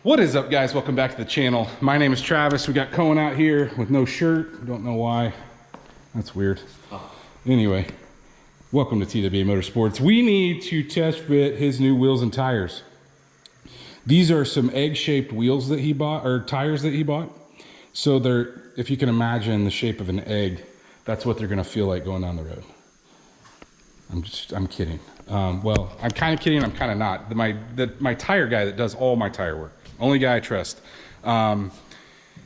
What is up, guys? Welcome back to the channel. My name is Travis. We got Kohen out here with no shirt. Don't know why. That's weird. Anyway, welcome to TWA Motorsports. We need to test fit his new wheels and tires. These are some egg-shaped wheels that he bought, or tires that he bought. So they're, if you can imagine the shape of an egg, that's what they're gonna feel like going down the road. I'm kidding. Well, I'm kind of kidding, I'm kind of not. My tire guy that does all my tire work, only guy I trust,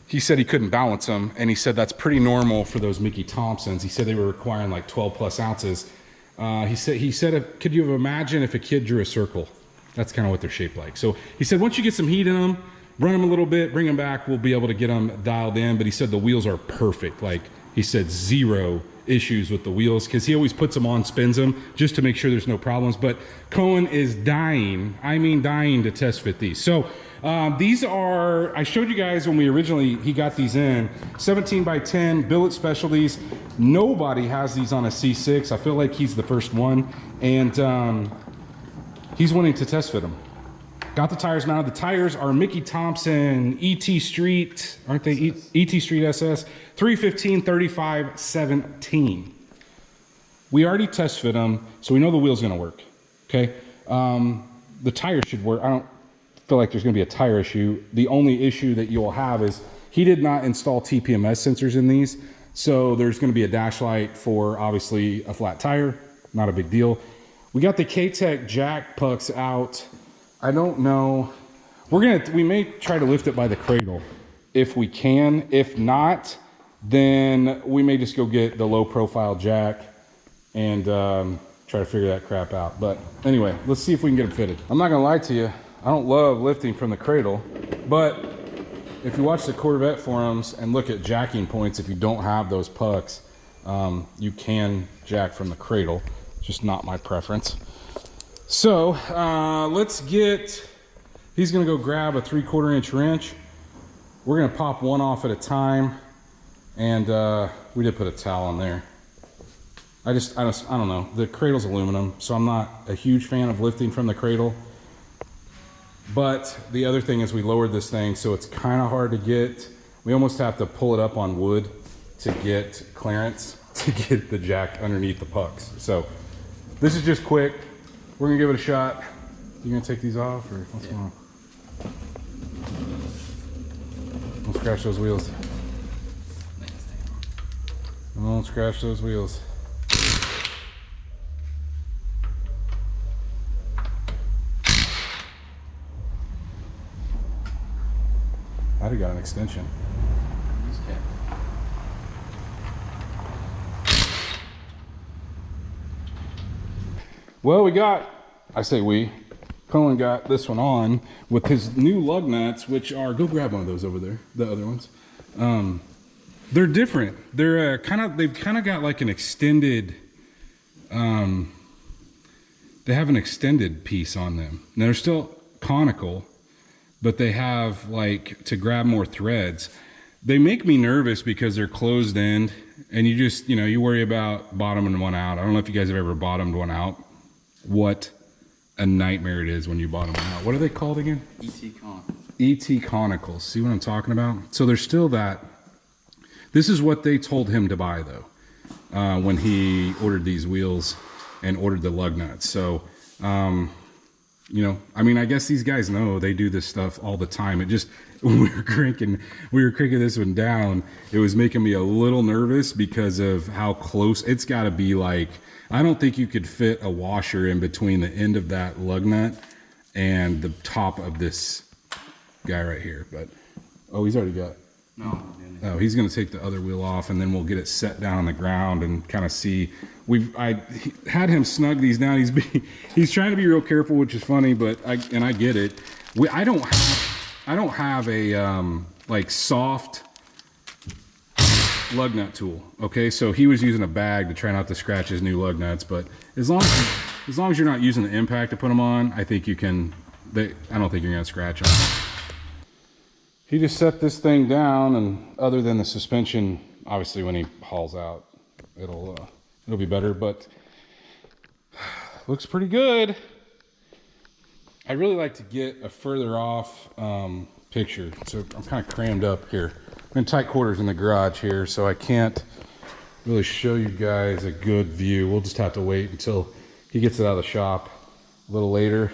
he said he couldn't balance them, and he said that's pretty normal for those Mickey Thompsons. He said they were requiring like 12 plus ounces. He said, could you imagine if a kid drew a circle? That's kind of what they're shaped like. So he said, once you get some heat in them, run them a little bit, bring them back, we'll be able to get them dialed in. But he said the wheels are perfect. Like he said, zero issues with the wheels, because he always puts them on, spins them just to make sure there's no problems. But Kohen is dying, I mean dying, to test fit these. So these are, I showed you guys when he got these in, 17 by 10 Billet Specialties. Nobody has these on a C6. I feel like he's the first one, and he's wanting to test fit them. Got the tires mounted. The tires are Mickey Thompson ET Street, aren't they? ET Street SS 315 35 17. We already test fit them, so we know the wheel's gonna work. Okay, the tires should work. I don't feel like there's gonna be a tire issue. The only issue that you'll have is he did not install TPMS sensors in these, so there's gonna be a dash light for obviously a flat tire. Not a big deal. We got the K-Tech jack pucks out. I don't know. We may try to lift it by the cradle if we can. If not, then we may just go get the low profile jack and try to figure that crap out. But anyway, let's see if we can get them fitted. I'm not gonna lie to you, I don't love lifting from the cradle, but if you watch the Corvette forums and look at jacking points, if you don't have those pucks, you can jack from the cradle. Just not my preference. So let's get, he's gonna go grab a 3/4 inch wrench. We're gonna pop one off at a time, and we did put a towel on there. I don't know, the cradle's aluminum, so I'm not a huge fan of lifting from the cradle. But the other thing is we lowered this thing, so it's kind of hard to get. We almost have to pull it up on wood to get clearance to get the jack underneath the pucks. So this is just quick. We're gonna give it a shot. You gonna take these off, or what's going on? Don't scratch those wheels. Don't scratch those wheels. I'd have got an extension. Well, Kohen got this one on with his new lug nuts, which are, go grab one of those over there, the other ones. They're different. They're they've kind of got like an extended, they have an extended piece on them. Now they're still conical, but they have like to grab more threads. They make me nervous because they're closed end, and you just, you worry about bottoming one out. I don't know if you guys have ever bottomed one out. What a nightmare it is when you bottom them out. What are they called again? ET conicals. ET conicals. See what I'm talking about? So there's still that. This is what they told him to buy though, when he ordered these wheels and ordered the lug nuts. So, I mean, I guess these guys know, they do this stuff all the time. It just, when we were cranking this one down, it was making me a little nervous because of how close it's got to be. Like, I don't think you could fit a washer in between the end of that lug nut and the top of this guy right here. But, oh, he's already got, oh, he's going to take the other wheel off, and then we'll get it set down on the ground and kind of see. I had him snug these down. He's trying to be real careful, which is funny, but I get it. I don't have a like soft lug nut tool. Okay, so he was using a bag to try not to scratch his new lug nuts, but as long as you're not using the impact to put them on, I think you can. I don't think you're gonna scratch them. He just set this thing down, and other than the suspension, obviously when he hauls out, it'll be better, but looks pretty good. I'd really like to get a further off picture. So I'm kind of crammed up here. I'm in tight quarters in the garage here, so I can't really show you guys a good view. We'll just have to wait until he gets it out of the shop a little later.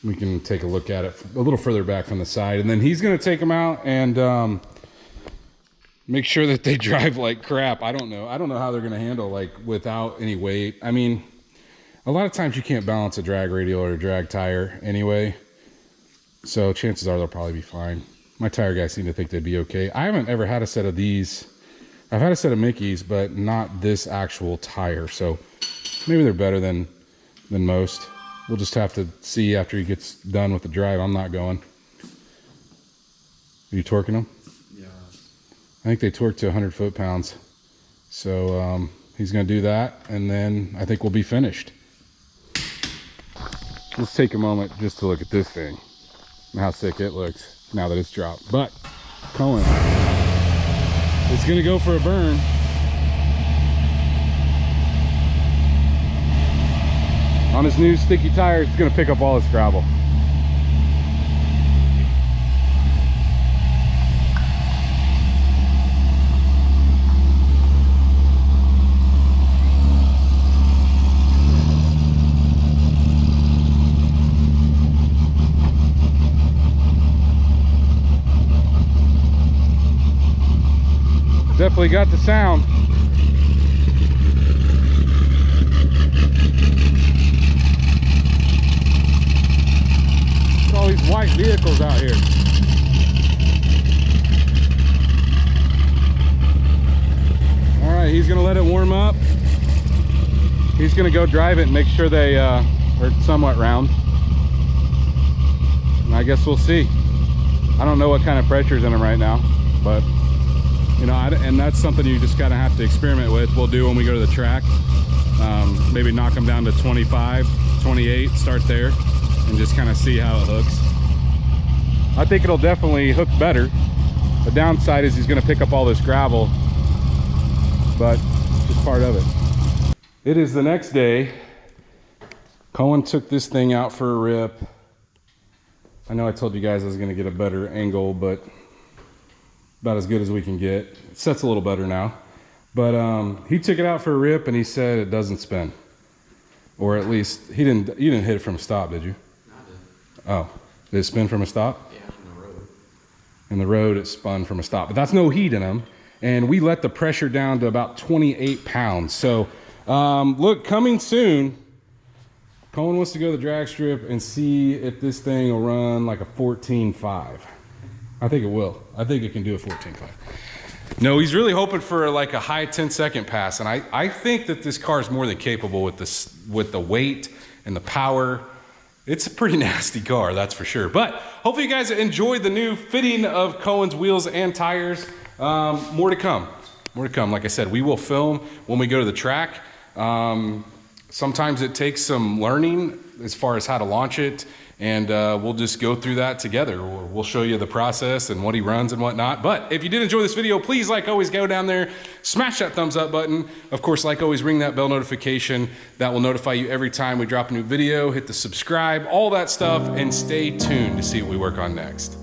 We can take a look at it a little further back from the side, and then he's going to take them out and make sure that they drive like crap. I don't know how they're going to handle like without any weight. I mean, a lot of times you can't balance a drag radial or a drag tire anyway, so chances are they'll probably be fine. My tire guys seem to think they'd be okay. I haven't ever had a set of these. I've had a set of Mickey's, but not this actual tire, so maybe they're better than most. We'll just have to see after he gets done with the drive. I'm not going. Are you torquing them? Yeah. I think they torque to 100 foot-pounds. So he's going to do that, and then I think we'll be finished. Let's take a moment just to look at this thing and how sick it looks now that it's dropped. But Kohen is going to go for a burn. On his new sticky tires, it's going to pick up all his gravel. Definitely got the sound. All these white vehicles out here. All right, he's gonna let it warm up. He's gonna go drive it and make sure they are somewhat round. And I guess we'll see. I don't know what kind of pressure's in them right now, but you know, and that's something you just gotta have to experiment with. We'll do when we go to the track. Maybe knock them down to 25, 28, start there, and just kind of see how it hooks. I think it'll definitely hook better. The downside is he's going to pick up all this gravel, but just part of it. It is the next day. Kohen took this thing out for a rip. I know I told you guys I was going to get a better angle, but about as good as we can get. It sets a little better now. But he took it out for a rip and he said it doesn't spin. Or at least you didn't hit it from a stop, did you? No, I did. Oh, did it spin from a stop? Yeah, from the road. In the road, it spun from a stop, but that's no heat in them. And we let the pressure down to about 28 pounds. So look, coming soon, Kohen wants to go to the drag strip and see if this thing will run like a 14.5. I think it will. I think it can do a 14.5. No, he's really hoping for like a high 10-second pass, and I think that this car is more than capable with the weight and the power. It's a pretty nasty car, that's for sure. But hopefully you guys enjoyed the new fitting of Kohen's wheels and tires. More to come. More to come. Like I said, we will film when we go to the track. Sometimes it takes some learning as far as how to launch it, and we'll just go through that together. We'll show you the process and what he runs and whatnot. But if you did enjoy this video, please, like always, go down there, smash that thumbs up button. Of course, like always, ring that bell notification. That will notify you every time we drop a new video. Hit the subscribe, all that stuff, and stay tuned to see what we work on next.